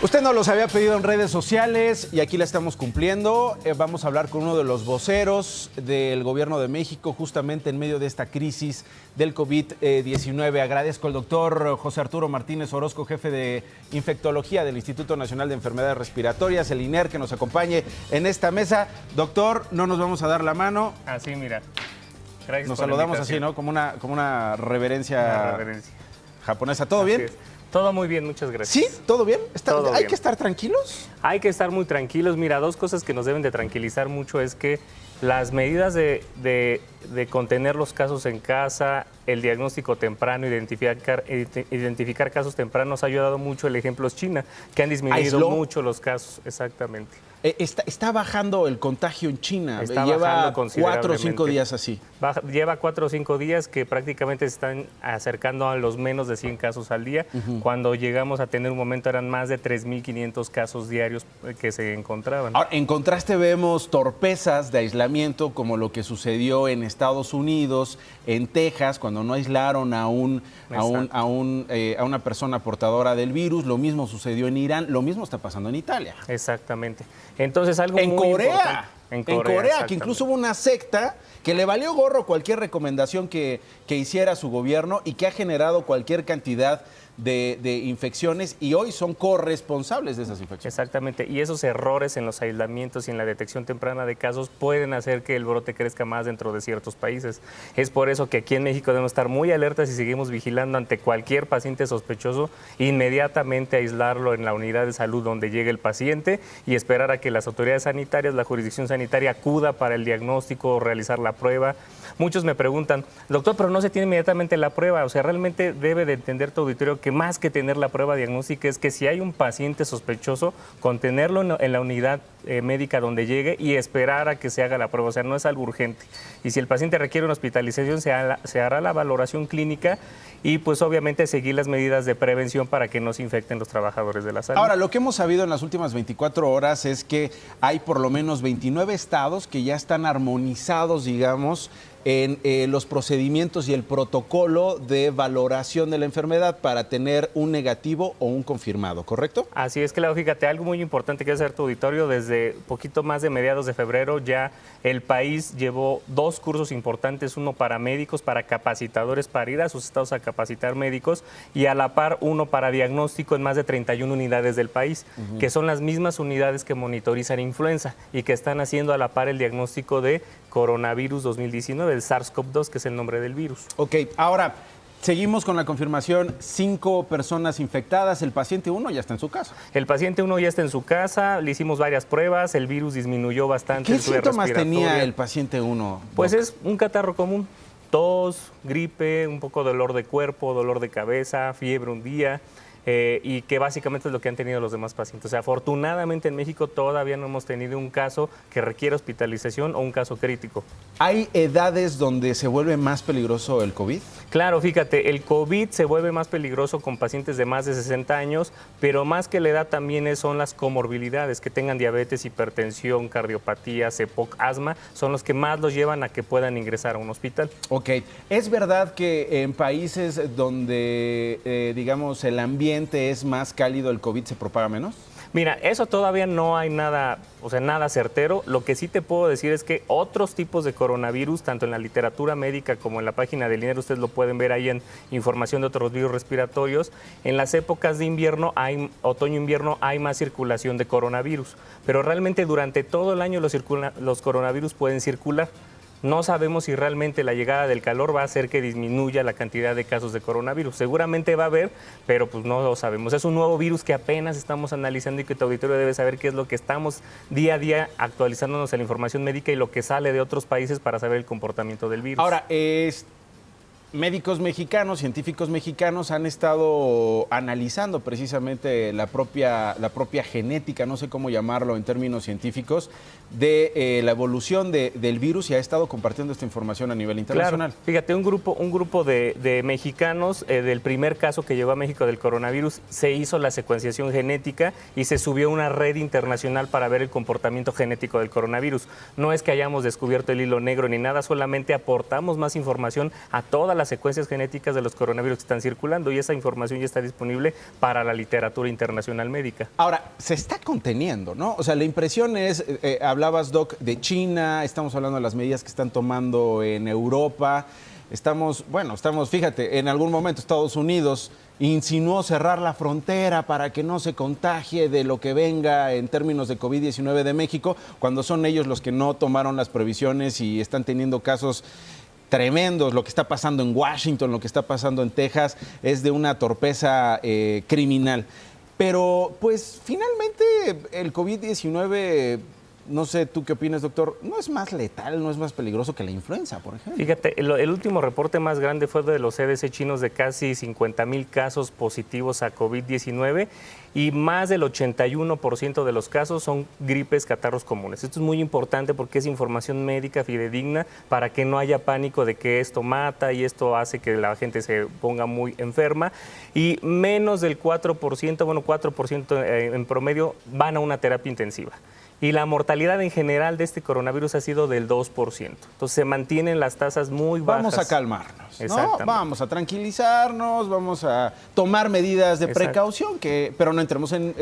Usted nos los había pedido en redes sociales y aquí la estamos cumpliendo. Vamos a hablar con uno de los voceros del Gobierno de México justamente en medio de esta crisis del COVID-19. Agradezco al doctor José Arturo Martínez Orozco, jefe de Infectología del Instituto Nacional de Enfermedades Respiratorias, el INER, que nos acompañe en esta mesa. Doctor, no nos vamos a dar la mano. Así, mira. Gracias. Nos saludamos así, ¿no? Como una reverencia, japonesa. ¿Todo bien? Todo muy bien, muchas gracias. ¿Sí? ¿Todo bien? Todo ¿Hay bien. que estar tranquilos? Hay que estar muy tranquilos. Mira, dos cosas que nos deben de tranquilizar mucho es que las medidas de contener los casos en casa, el diagnóstico temprano, identificar casos tempranos, ha ayudado mucho. El ejemplo es China, que han disminuido mucho los casos, exactamente. Está bajando el contagio en China. Lleva 4 o 5 días así. Lleva 4 o 5 días que prácticamente se están acercando a los menos de 100 casos al día. Cuando llegamos a tener un momento eran más de 3.500 casos diarios que se encontraban. Ahora, en contraste vemos torpezas de aislamiento como lo que sucedió en Estados Unidos, en Texas, cuando no aislaron a una persona portadora del virus. Lo mismo sucedió en Irán, lo mismo está pasando en Italia. Exactamente. Entonces, algo en muy Corea, importante. En Corea, que incluso hubo una secta que le valió gorro cualquier recomendación que hiciera su gobierno y que ha generado cualquier cantidad de infecciones y hoy son corresponsables de esas infecciones. Exactamente, y esos errores en los aislamientos y en la detección temprana de casos pueden hacer que el brote crezca más dentro de ciertos países. Es por eso que aquí en México debemos estar muy alertas y seguimos vigilando ante cualquier paciente sospechoso, inmediatamente aislarlo en la unidad de salud donde llegue el paciente y esperar a que las autoridades sanitarias, la jurisdicción sanitaria acuda para el diagnóstico o realizar la prueba. Muchos me preguntan, doctor, pero no se tiene inmediatamente la prueba. O sea, realmente debe de entender tu auditorio que más que tener la prueba diagnóstica es que si hay un paciente sospechoso, contenerlo en la unidad médica donde llegue y esperar a que se haga la prueba. O sea, no es algo urgente. Y si el paciente requiere una hospitalización, se hará la valoración clínica y pues obviamente seguir las medidas de prevención para que no se infecten los trabajadores de la salud. Ahora, lo que hemos sabido en las últimas 24 horas es que hay por lo menos 29 estados que ya están armonizados, digamos, en los procedimientos y el protocolo de valoración de la enfermedad para tener un negativo o un confirmado, ¿correcto? Así es, claro, fíjate, algo muy importante que hacer tu auditorio, desde poquito más de mediados de febrero ya el país llevó 2 cursos importantes, uno para médicos, para capacitadores, para ir a sus estados a capacitar médicos y a la par uno para diagnóstico en más de 31 unidades del país, que son las mismas unidades que monitorizan influenza y que están haciendo a la par el diagnóstico de coronavirus 2019, el SARS-CoV-2, que es el nombre del virus. Ok, ahora seguimos con la confirmación, 5 personas infectadas, el paciente 1 ya está en su casa. El paciente 1 ya está en su casa, le hicimos varias pruebas, el virus disminuyó bastante. ¿Qué síntomas tenía el paciente 1? Pues es un catarro común, tos, gripe, un poco de dolor de cuerpo, dolor de cabeza, fiebre un día. Y que básicamente es lo que han tenido los demás pacientes. O sea, afortunadamente en México todavía no hemos tenido un caso que requiera hospitalización o un caso crítico. ¿Hay edades donde se vuelve más peligroso el COVID? Claro, fíjate, el COVID se vuelve más peligroso con pacientes de más de 60 años, pero más que la edad también son las comorbilidades, que tengan diabetes, hipertensión, cardiopatía, EPOC, asma, son los que más los llevan a que puedan ingresar a un hospital. Ok, ¿es verdad que en países donde, digamos, el ambiente es más cálido, el COVID se propaga menos? Mira, eso todavía no hay nada, o sea, nada certero. Lo que sí te puedo decir es que otros tipos de coronavirus, tanto en la literatura médica como en la página del INER, ustedes lo pueden ver ahí en información de otros virus respiratorios, en las épocas de invierno, otoño-invierno, hay más circulación de coronavirus. Pero realmente durante todo el año los coronavirus pueden circular. No sabemos si realmente la llegada del calor va a hacer que disminuya la cantidad de casos de coronavirus. Seguramente va a haber, pero pues no lo sabemos. Es un nuevo virus que apenas estamos analizando y que tu auditorio debe saber qué es lo que estamos día a día actualizándonos en la información médica y lo que sale de otros países para saber el comportamiento del virus. Ahora, médicos mexicanos, científicos mexicanos han estado analizando precisamente la propia genética, no sé cómo llamarlo en términos científicos, de la evolución del virus y ha estado compartiendo esta información a nivel internacional. Claro. Fíjate, un grupo de mexicanos del primer caso que llegó a México del coronavirus, se hizo la secuenciación genética y se subió a una red internacional para ver el comportamiento genético del coronavirus. No es que hayamos descubierto el hilo negro ni nada, solamente aportamos más información a todas las las secuencias genéticas de los coronavirus que están circulando y esa información ya está disponible para la literatura internacional médica. Ahora, se está conteniendo, ¿no? O sea, la impresión es, hablabas, Doc, de China, estamos hablando de las medidas que están tomando en Europa. Estamos, fíjate, en algún momento Estados Unidos insinuó cerrar la frontera para que no se contagie de lo que venga en términos de COVID-19 de México, cuando son ellos los que no tomaron las previsiones y están teniendo casos tremendos. Lo que está pasando en Washington, lo que está pasando en Texas, es de una torpeza criminal. Pero, pues, finalmente el COVID-19... No sé, ¿tú qué opinas, doctor? ¿No es más letal, no es más peligroso que la influenza, por ejemplo? Fíjate, el último reporte más grande fue de los CDC chinos de casi 50,000 casos positivos a COVID-19 y más del 81% de los casos son gripes, catarros comunes. Esto es muy importante porque es información médica fidedigna para que no haya pánico de que esto mata y esto hace que la gente se ponga muy enferma. Y menos del 4%, bueno, 4% en promedio van a una terapia intensiva. Y la mortalidad en general de este coronavirus ha sido del 2%. Entonces se mantienen las tasas muy bajas. Vamos a calmarnos, ¿no? Vamos a tranquilizarnos, vamos a tomar medidas de precaución, pero no entremos en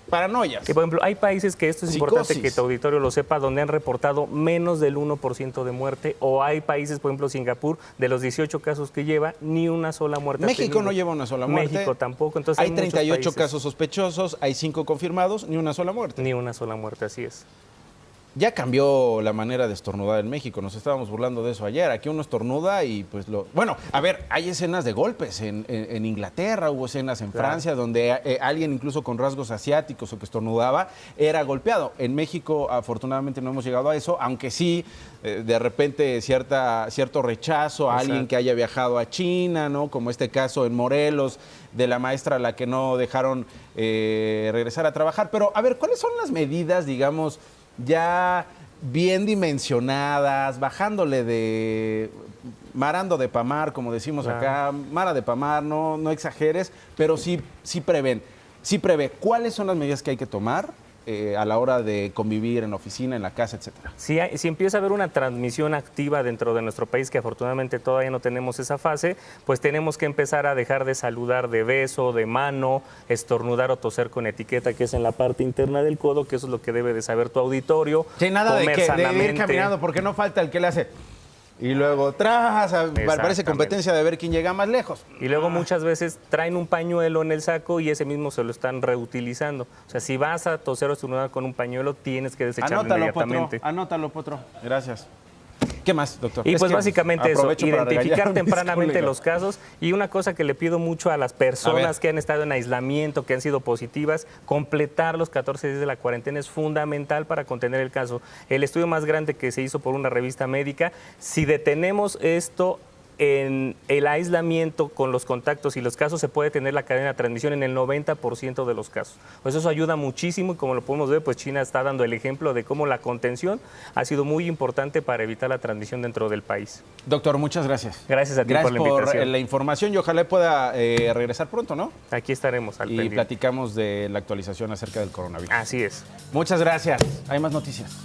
paranoias. Y, por ejemplo, hay países que esto es importante que tu auditorio lo sepa, donde han reportado menos del 1% de muerte, o hay países, por ejemplo, Singapur, de los 18 casos que lleva, ni una sola muerte. México no lleva una sola muerte. México tampoco. Entonces hay 38 casos sospechosos, hay 5 confirmados, ni una sola muerte. Ni una sola muerte, así es. Ya cambió la manera de estornudar en México, nos estábamos burlando de eso ayer. Aquí uno estornuda y pues lo... Bueno, a ver, hay escenas de golpes en Inglaterra, hubo escenas en Francia donde alguien incluso con rasgos asiáticos o que estornudaba era golpeado. En México afortunadamente no hemos llegado a eso, aunque sí de repente cierto rechazo a alguien que haya viajado a China, ¿no? Como este caso en Morelos de la maestra a la que no dejaron regresar a trabajar. Pero a ver, ¿cuáles son las medidas, digamos, ya bien dimensionadas, marando de pamar, como decimos acá, mara de pamar, no exageres, pero sí prevé cuáles son las medidas que hay que tomar a la hora de convivir en la oficina, en la casa, etcétera? Si empieza a haber una transmisión activa dentro de nuestro país, que afortunadamente todavía no tenemos esa fase, pues tenemos que empezar a dejar de saludar de beso, de mano, estornudar o toser con etiqueta, que es en la parte interna del codo, que eso es lo que debe de saber tu auditorio. Sí, nada de ir caminando, porque no falta el que le hace... Y luego parece competencia de ver quién llega más lejos. Y luego muchas veces traen un pañuelo en el saco y ese mismo se lo están reutilizando. O sea, si vas a toser o estornudar con un pañuelo, tienes que desecharlo inmediatamente. Anótalo, Potro. Gracias. ¿Qué más, doctor? Y pues básicamente eso, identificar tempranamente los casos. Y una cosa que le pido mucho a las personas que han estado en aislamiento, que han sido positivas, completar los 14 días de la cuarentena es fundamental para contener el caso. El estudio más grande que se hizo por una revista médica, si detenemos esto en el aislamiento con los contactos y los casos, se puede tener la cadena de transmisión en el 90% de los casos. Pues eso ayuda muchísimo y como lo podemos ver, pues China está dando el ejemplo de cómo la contención ha sido muy importante para evitar la transmisión dentro del país. Doctor, muchas gracias. Gracias a ti por la invitación. Gracias por la información y ojalá pueda regresar pronto, ¿no? Aquí estaremos al pendiente. Y platicamos de la actualización acerca del coronavirus. Así es. Muchas gracias. Hay más noticias.